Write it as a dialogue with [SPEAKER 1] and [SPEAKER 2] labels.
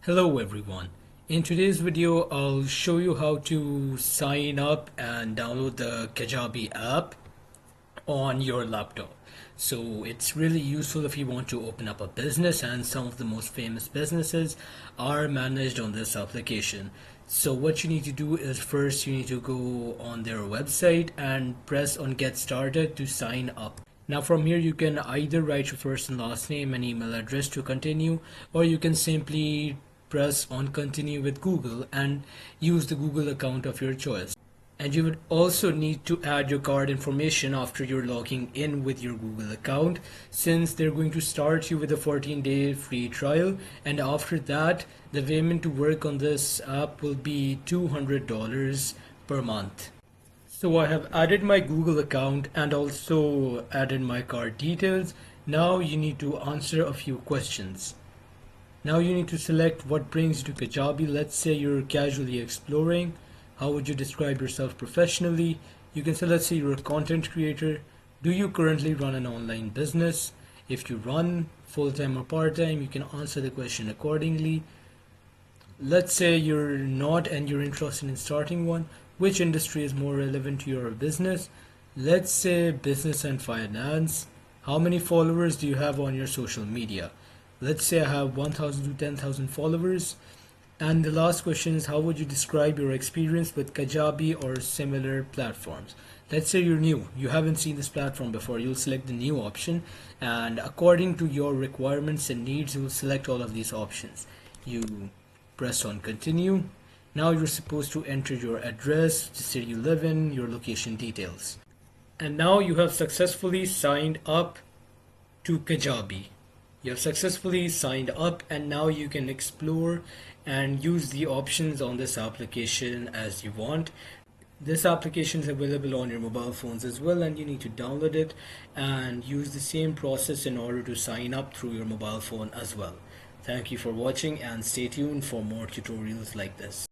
[SPEAKER 1] Hello everyone. In today's video, I'll show you how to sign up and download the Kajabi app on your laptop. So it's really useful if you want to open up a business, and some of the most famous businesses are managed on this application. So what you need to do is first you need to go on their website and press on get started to sign up. Now from here you can either write your first and last name and email address to continue, or you can simply press on continue with Google and use the Google account of your choice. And you would also need to add your card information after you're logging in with your Google account, since they're going to start you with a 14-day free trial, and after that the payment to work on this app will be $200 per month. So I have added my Google account and also added my card details. Now you need to answer a few questions. Now you need to select what brings you to Kajabi. Let's say you're casually exploring. How would you describe yourself professionally? You can say, let's say you're a content creator. Do you currently run an online business? If you run full-time or part-time, you can answer the question accordingly. Let's say you're not and you're interested in starting one. Which industry is more relevant to your business? Let's say business and finance. How many followers do you have on your social media? Let's say I have 1,000 to 10,000 followers. And the last question is, how would you describe your experience with Kajabi or similar platforms? Let's say you're new, you haven't seen this platform before. You'll select the new option, and according to your requirements and needs, you'll select all of these options. You press on continue. Now you're supposed to enter your address, the city you live in, your location details. And now you have successfully signed up to Kajabi. You have successfully signed up, and now you can explore and use the options on this application as you want. This application is available on your mobile phones as well, and you need to download it and use the same process in order to sign up through your mobile phone as well. Thank you for watching, and stay tuned for more tutorials like this.